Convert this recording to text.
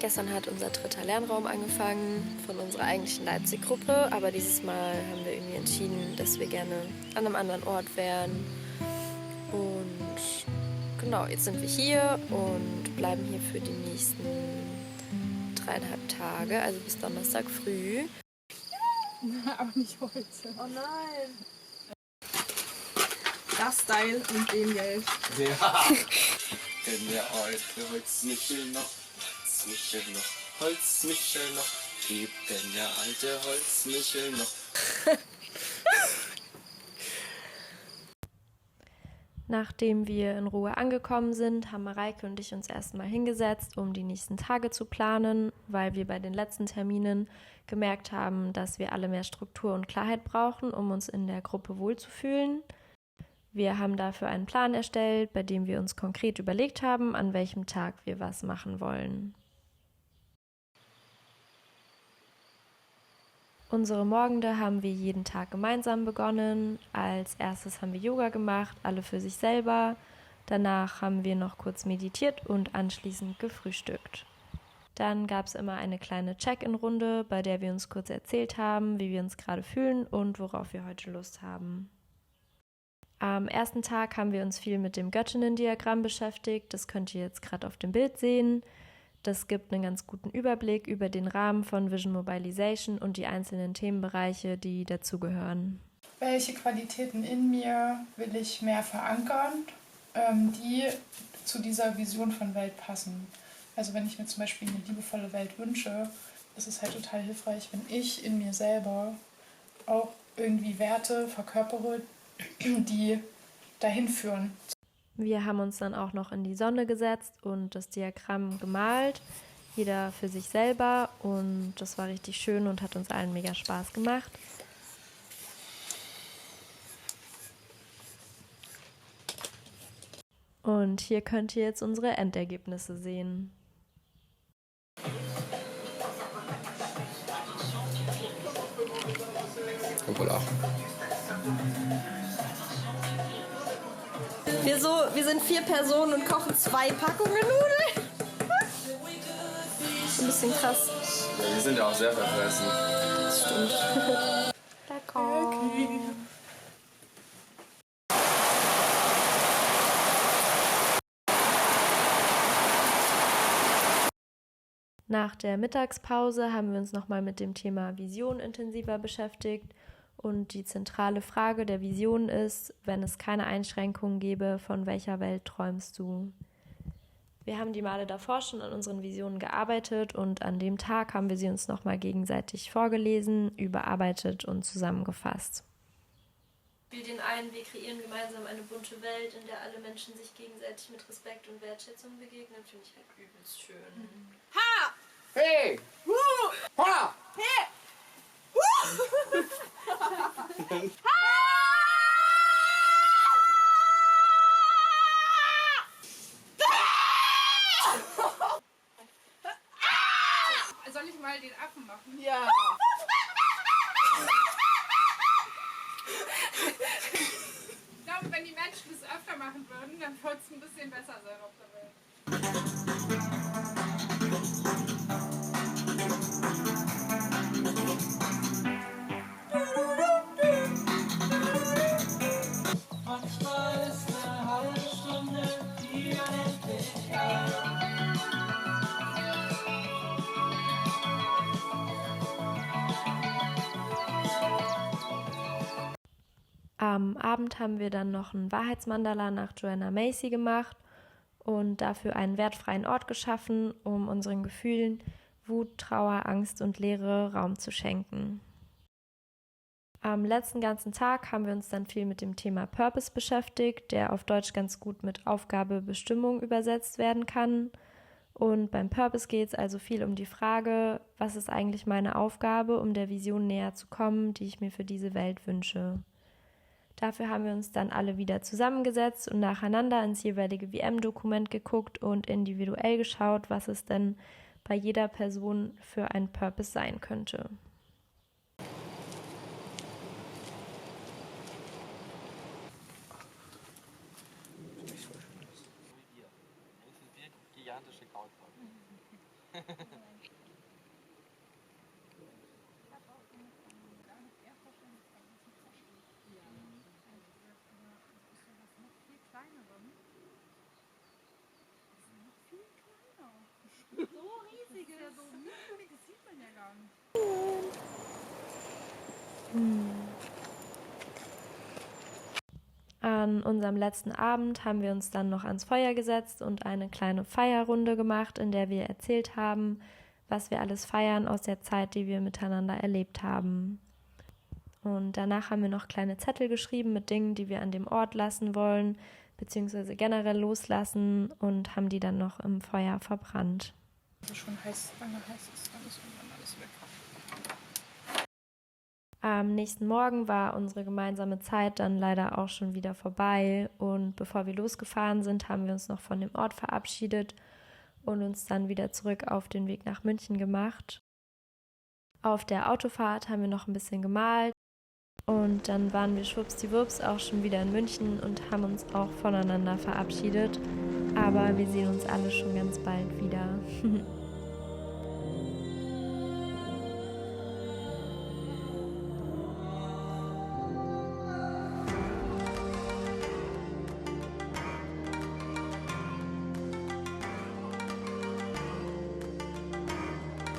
Gestern hat unser 3. Lernraum angefangen von unserer eigentlichen Leipzig-Gruppe, aber dieses Mal haben wir irgendwie entschieden, dass wir gerne an einem anderen Ort wären. Und genau, jetzt sind wir hier und bleiben hier für die nächsten 3,5 Tage, also bis Donnerstag früh. Aber nicht heute. Oh nein! Das Style und dem Geld. Ja. Denn der alte Holzmichel noch, Holzmichel noch, lebt denn der alte Holzmichel noch. Nachdem wir in Ruhe angekommen sind, haben Mareike und ich uns erstmal hingesetzt, um die nächsten Tage zu planen, weil wir bei den letzten Terminen gemerkt haben, dass wir alle mehr Struktur und Klarheit brauchen, um uns in der Gruppe wohlzufühlen. Wir haben dafür einen Plan erstellt, bei dem wir uns konkret überlegt haben, an welchem Tag wir was machen wollen. Unsere Morgende haben wir jeden Tag gemeinsam begonnen. Als erstes haben wir Yoga gemacht, alle für sich selber. Danach haben wir noch kurz meditiert und anschließend gefrühstückt. Dann gab es immer eine kleine Check-in-Runde, bei der wir uns kurz erzählt haben, wie wir uns gerade fühlen und worauf wir heute Lust haben. Am ersten Tag haben wir uns viel mit dem Göttinnen-Diagramm beschäftigt. Das könnt ihr jetzt gerade auf dem Bild sehen. Das gibt einen ganz guten Überblick über den Rahmen von Vision Mobilization und die einzelnen Themenbereiche, die dazugehören. Welche Qualitäten in mir will ich mehr verankern, die zu dieser Vision von Welt passen? Also wenn ich mir zum Beispiel eine liebevolle Welt wünsche, ist es halt total hilfreich, wenn ich in mir selber auch irgendwie Werte verkörpere, die dahin führen. Wir haben uns dann auch noch in die Sonne gesetzt und das Diagramm gemalt, jeder für sich selber, und das war richtig schön und hat uns allen mega Spaß gemacht. Und hier könnt ihr jetzt unsere Endergebnisse sehen. Hoppala. Wir sind 4 Personen und kochen 2 Packungen Nudeln. Ein bisschen krass. Ja, wir sind ja auch sehr verfressen. Das stimmt. Lecker. Nach der Mittagspause haben wir uns nochmal mit dem Thema Vision intensiver beschäftigt. Und die zentrale Frage der Vision ist, wenn es keine Einschränkungen gäbe, von welcher Welt träumst du? Wir haben die Male davor schon an unseren Visionen gearbeitet und an dem Tag haben wir sie uns nochmal gegenseitig vorgelesen, überarbeitet und zusammengefasst. Spiel den ein, wir kreieren gemeinsam eine bunte Welt, in der alle Menschen sich gegenseitig mit Respekt und Wertschätzung begegnen, finde ich halt übelst schön. Ha! Hey! Ha! Hey! Soll ich mal den Affen machen? Ja. Ich glaube, wenn die Menschen das öfter machen würden, dann würde es ein bisschen besser sein auf der Welt. Manchmal ist eine halbe Stunde die Unendlichkeit. Am Abend haben wir dann noch ein Wahrheitsmandala nach Joanna Macy gemacht und dafür einen wertfreien Ort geschaffen, um unseren Gefühlen Wut, Trauer, Angst und Leere Raum zu schenken. Am letzten ganzen Tag haben wir uns dann viel mit dem Thema Purpose beschäftigt, der auf Deutsch ganz gut mit Aufgabe, Bestimmung übersetzt werden kann. Und beim Purpose geht es also viel um die Frage, was ist eigentlich meine Aufgabe, um der Vision näher zu kommen, die ich mir für diese Welt wünsche. Dafür haben wir uns dann alle wieder zusammengesetzt und nacheinander ins jeweilige VM-Dokument geguckt und individuell geschaut, was es denn bei jeder Person für ein Purpose sein könnte. Gigantische Krautbäume. An unserem letzten Abend haben wir uns dann noch ans Feuer gesetzt und eine kleine Feierrunde gemacht, in der wir erzählt haben, was wir alles feiern aus der Zeit, die wir miteinander erlebt haben. Und danach haben wir noch kleine Zettel geschrieben mit Dingen, die wir an dem Ort lassen wollen, beziehungsweise generell loslassen, und haben die dann noch im Feuer verbrannt. Also schon lange heiß ist, dann ist irgendwann alles weg. Am nächsten Morgen war unsere gemeinsame Zeit dann leider auch schon wieder vorbei, und bevor wir losgefahren sind, haben wir uns noch von dem Ort verabschiedet und uns dann wieder zurück auf den Weg nach München gemacht. Auf der Autofahrt haben wir noch ein bisschen gemalt und dann waren wir schwuppsdiwupps auch schon wieder in München und haben uns auch voneinander verabschiedet, aber wir sehen uns alle schon ganz bald wieder.